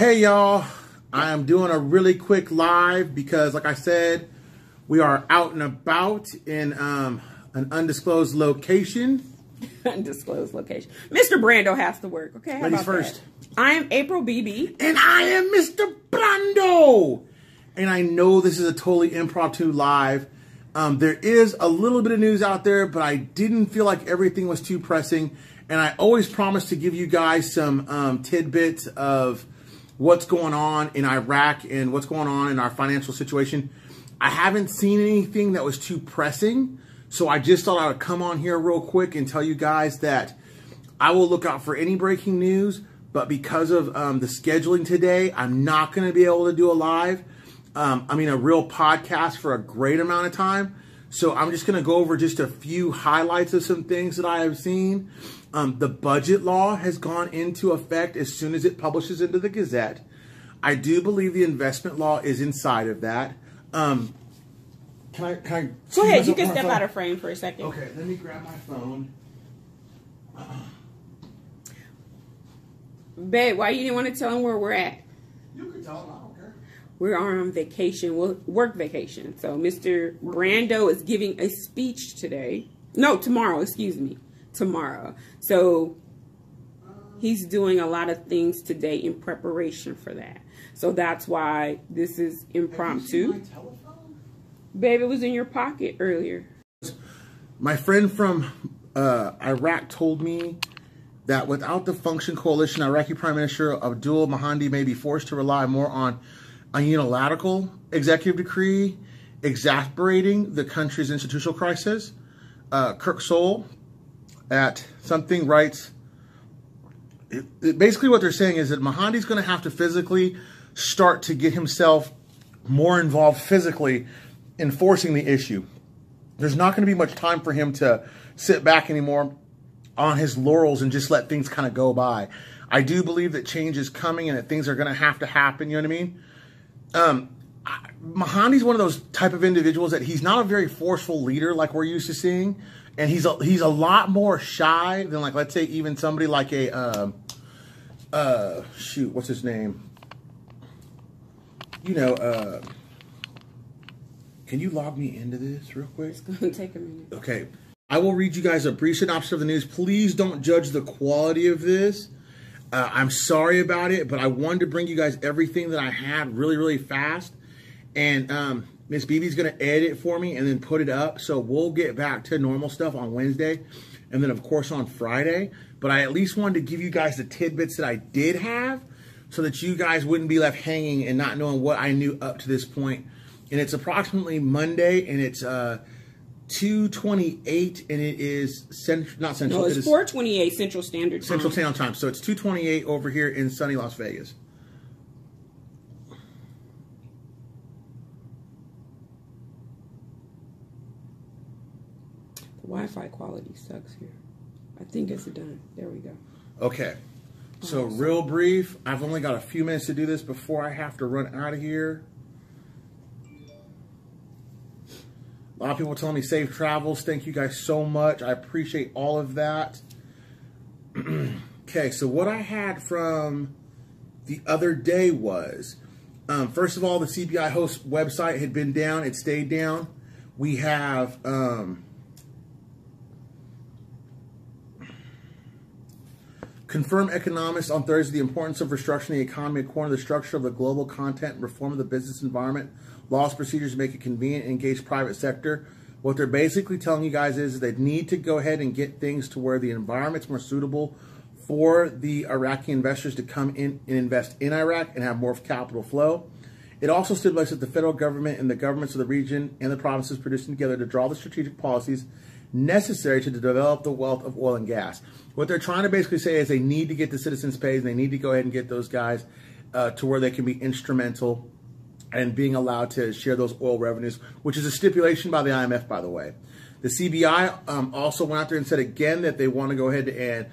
Hey y'all, I am doing a really quick live because like I said, we are out and about in an undisclosed location. Undisclosed location. Mr. Brando has to work, okay? How Ladies about first. that? I am April BB. And I am Mr. Brando. And I know this is a totally impromptu live. There is a little bit of news out there, but I didn't feel like everything was too pressing. And I always promise to give you guys some tidbits of what's going on in Iraq and what's going on in our financial situation. I haven't seen anything that was too pressing, so I just thought I would come on here real quick and tell you guys that I will look out for any breaking news, but because of the scheduling today, I'm not going to be able to do a live, a real podcast for a great amount of time. So I'm just going to go over just a few highlights of some things that I have seen. The budget law has gone into effect as soon as it publishes into the Gazette. I do believe the investment law is inside of that. Can I Go ahead, you can step out of frame for a second. Okay, let me grab my phone. Babe, why you didn't want to tell him where we're at? You can tell him, I don't care. We're on vacation, work vacation. So Mr. Brando is giving a speech today. No, tomorrow, excuse me. Tomorrow. So he's doing a lot of things today in preparation for that. So that's why this is impromptu. Have you seen my telephone? Babe, it was in your pocket earlier. My friend from Iraq told me that without the function coalition, Iraqi Prime Minister Abdul Mahdi may be forced to rely more on a unilateral executive decree, exacerbating the country's institutional crisis. Kirk Soul at something writes, basically what they're saying is that Mahdi's going to have to physically start to get himself more involved physically in forcing the issue. There's not going to be much time for him to sit back anymore on his laurels and just let things kind of go by. I do believe that change is coming and that things are going to happen, you know what I mean? Mahdi's one of those type of individuals that he's not a very forceful leader like we're used to seeing. And he's a lot more shy than, like, let's say even somebody like a, shoot, what's his name? You know, can you log me into this real quick? It's going to take a minute. Okay. I will read you guys a brief synopsis of the news. Please don't judge the quality of this. I'm sorry about it, but I wanted to bring you guys everything that I had really, really fast. And Miss BB's going to edit it for me and then put it up. So we'll get back to normal stuff on Wednesday and then, of course, on Friday. But I at least wanted to give you guys the tidbits that I did have so that you guys wouldn't be left hanging and not knowing what I knew up to this point. And it's approximately Monday, and it's 2:28, and it is not Central. No, it's 4:28 Central Standard Time. Central Standard Time. So it's 2:28 over here in sunny Las Vegas. Wi-Fi quality sucks here. I think it's done. There we go. Okay. So real brief, I've only got a few minutes to do this before I have to run out of here. A lot of people telling me safe travels. Thank you guys so much. I appreciate all of that. Okay, so what I had from the other day was, first of all, the CBI host website had been down. It stayed down. We have... confirm economists on Thursday the importance of restructuring the economy according to the structure of the global content, reform of the business environment, laws, procedures to make it convenient, and engage private sector. What they're basically telling you guys is they need to go ahead and get things to where the environment's more suitable for the Iraqi investors to come in and invest in Iraq and have more capital flow. It also stipulates that the federal government and the governments of the region and the provinces producing together to draw the strategic policies necessary to develop the wealth of oil and gas. What they're trying to basically say is they need to get the citizens paid, and they need to go ahead and get those guys to where they can be instrumental and being allowed to share those oil revenues, which is a stipulation by the IMF, by the way. The CBI also went out there and said again that they want to go ahead and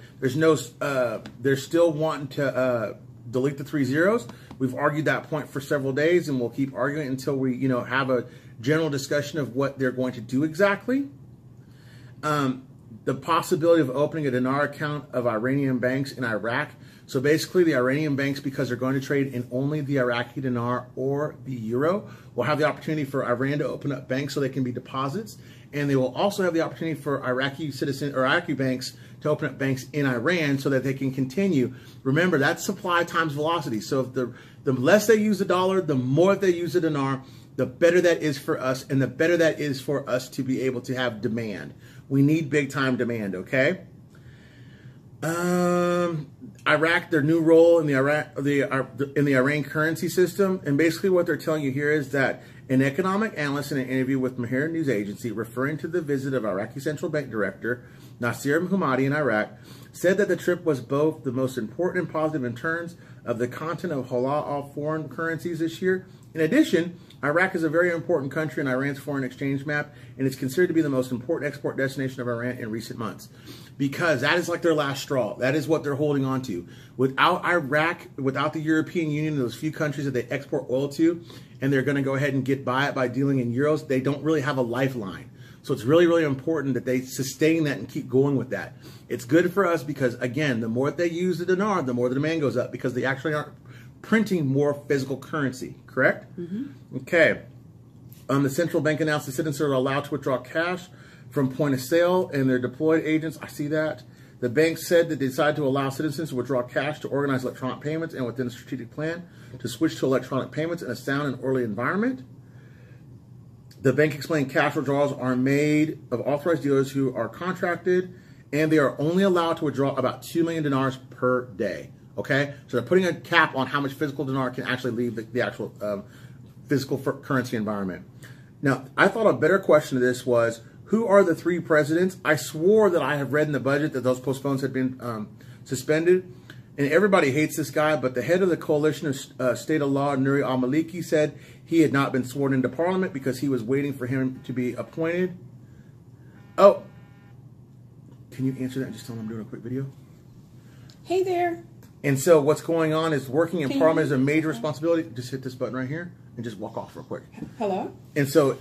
they're still wanting to delete the 3 zeros. We've argued that point for several days, and we'll keep arguing until we, have a general discussion of what they're going to do exactly. The possibility of opening a dinar account of Iranian banks in Iraq So basically, the Iranian banks, because they're going to trade in only the Iraqi dinar or the euro, will have the opportunity for Iran to open up banks so they can be deposits. And they will also have the opportunity for Iraqi citizens or Iraqi banks to open up banks in Iran so that they can continue. Remember, that's supply times velocity. So if the less they use the dollar, the more they use the dinar, the better that is for us, and the better that is for us to be able to have demand. We need big time demand, okay? Iraq, their new role in the Iran currency system, and basically what they're telling you here is that an economic analyst in an interview with Mahir News Agency, referring to the visit of Iraqi Central Bank Director Nasir Humadi in Iraq, said that the trip was both the most important and positive in terms of the content of halal foreign currencies this year. In addition, Iraq is a very important country in Iran's foreign exchange map, and it's considered to be the most important export destination of Iran in recent months, because that is like their last straw. That is what they're holding on to. Without Iraq, without the European Union, those few countries that they export oil to, and they're going to go ahead and get by it by dealing in euros, they don't really have a lifeline. So it's really, really important that they sustain that and keep going with that. It's good for us because, again, the more they use the dinar, the more the demand goes up, because they actually aren't printing more physical currency, correct? Mm-hmm. Okay. The central bank announced the citizens are allowed to withdraw cash from point of sale and their deployed agents. I see that. The bank said that they decided to allow citizens to withdraw cash to organize electronic payments, and within a strategic plan to switch to electronic payments in a sound and orderly environment. The bank explained cash withdrawals are made of authorized dealers who are contracted, and they are only allowed to withdraw about 2 million dinars per day. Okay, so they're putting a cap on how much physical dinar can actually leave the actual physical currency environment. Now, I thought a better question to this was, who are the 3 presidents? I swore that I have read in the budget that those postpones had been suspended, and everybody hates this guy, but the head of the coalition of state of law, Nuri al-Maliki, said he had not been sworn into parliament because he was waiting for him to be appointed. Oh, can you answer that and just tell them I'm doing a quick video? Hey there. And so what's going on is working in parliament is a major responsibility. Just hit this button right here and just walk off real quick. Hello? And so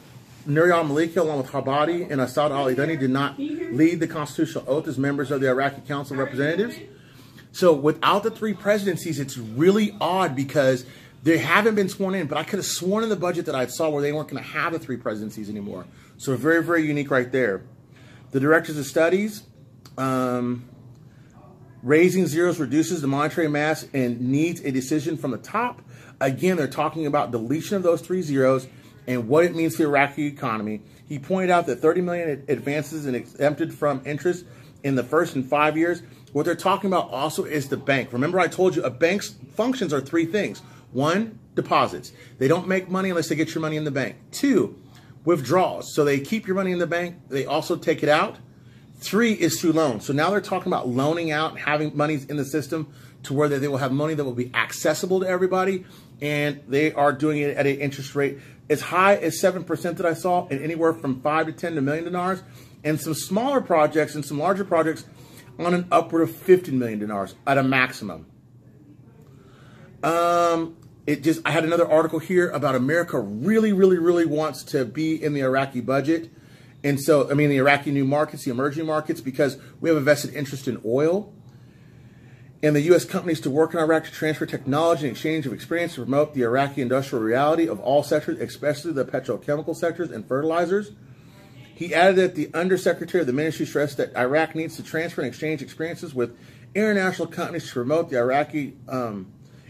Nuri al-Maliki, along with Habadi and Assad al-Idani, did not lead the constitutional oath as members of the Iraqi Council of Representatives. So without the 3 presidencies, it's really odd because they haven't been sworn in. But I could have sworn in the budget that I saw where they weren't going to have the 3 presidencies anymore. So very, very unique right there. The directors of studies, raising zeros reduces the monetary mass and needs a decision from the top. Again, they're talking about deletion of those 3 zeros and what it means for the Iraqi economy. He pointed out that 30 million advances and exempted from interest in the first and 5 years. What they're talking about also is the bank. Remember, I told you a bank's functions are 3 things. 1, deposits. They don't make money unless they get your money in the bank. 2, withdrawals. So they keep your money in the bank. They also take it out. 3 is through loans. So now they're talking about loaning out and having monies in the system to where they will have money that will be accessible to everybody. And they are doing it at an interest rate as high as 7% that I saw, and anywhere from 5 to 10 to $1 million. And some smaller projects and some larger projects on an upward of 15 million dinars at a maximum. I had another article here about America really, really, really wants to be in the Iraqi budget. And so, I mean, the Iraqi new markets, the emerging markets, because we have a vested interest in oil. And the U.S. companies to work in Iraq to transfer technology and exchange of experience to promote the Iraqi industrial reality of all sectors, especially the petrochemical sectors and fertilizers. He added that the undersecretary of the ministry stressed that Iraq needs to transfer and exchange experiences with international companies to promote the Iraqi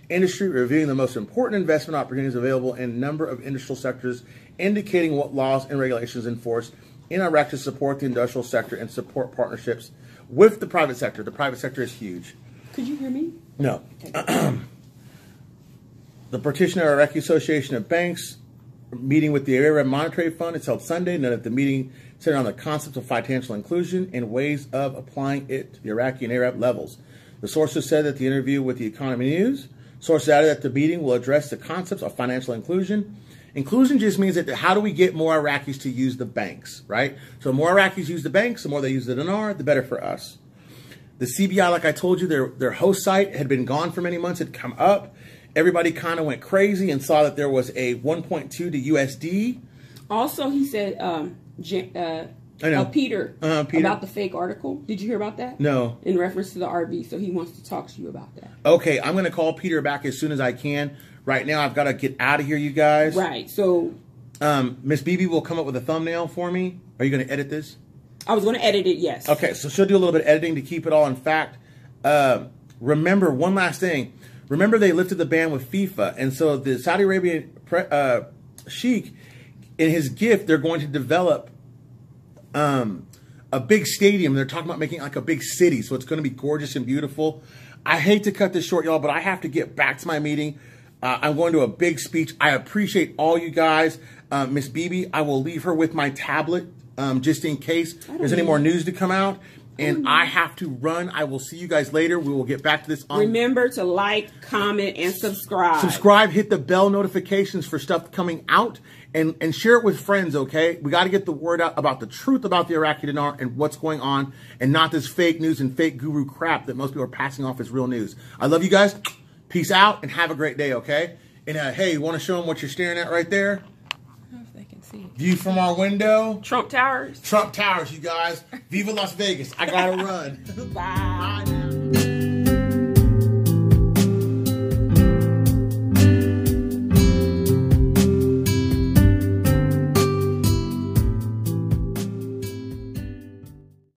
industry, reviewing the most important investment opportunities available in a number of industrial sectors, indicating what laws and regulations enforced in Iraq to support the industrial sector and support partnerships with the private sector. The private sector is huge. Could you hear me? No. Okay. The petitioner of Iraqi Association of Banks meeting with the Arab Monetary Fund is held Sunday. Noted the meeting centered on the concept of financial inclusion and ways of applying it to the Iraqi and Arab levels. The sources said that the interview with the Economy News. Sources added that the meeting will address the concepts of financial inclusion. Inclusion just means that how do we get more Iraqis to use the banks, right? So the more Iraqis use the banks, the more they use the dinar, the better for us. The CBI, like I told you, their host site had been gone for many months. It had come up. Everybody kind of went crazy and saw that there was a 1.2 to USD. Also, he said I know. Peter. Peter. About the fake article. Did you hear about that? No. In reference to the RV, so he wants to talk to you about that. Okay, I'm going to call Peter back as soon as I can. Right now, I've got to get out of here, you guys. Right, so... Miss BB will come up with a thumbnail for me. Are you going to edit this? I was going to edit it, yes. Okay, so she'll do a little bit of editing to keep it all in fact. Remember, one last thing. Remember they lifted the ban with FIFA, and so the Saudi Arabian sheikh, in his gift, they're going to develop a big stadium. They're talking about making like a big city, so it's going to be gorgeous and beautiful. I hate to cut this short, y'all, but I have to get back to my meeting. I'm going to a big speech. I appreciate all you guys. Miss BB, I will leave her with my tablet just in case there's any more news to come out. And I have to run. I will see you guys later. We will get back to this. Remember to like, comment, and subscribe. Subscribe, hit the bell notifications for stuff coming out, and share it with friends, okay? We got to get the word out about the truth about the Iraqi dinar and what's going on, and not this fake news and fake guru crap that most people are passing off as real news. I love you guys. Peace out, and have a great day, okay? And hey, you want to show them what you're staring at right there? I don't know if they can see. View from our window. Trump Towers. Trump Towers, you guys. Viva Las Vegas. I got to run. Bye. Bye.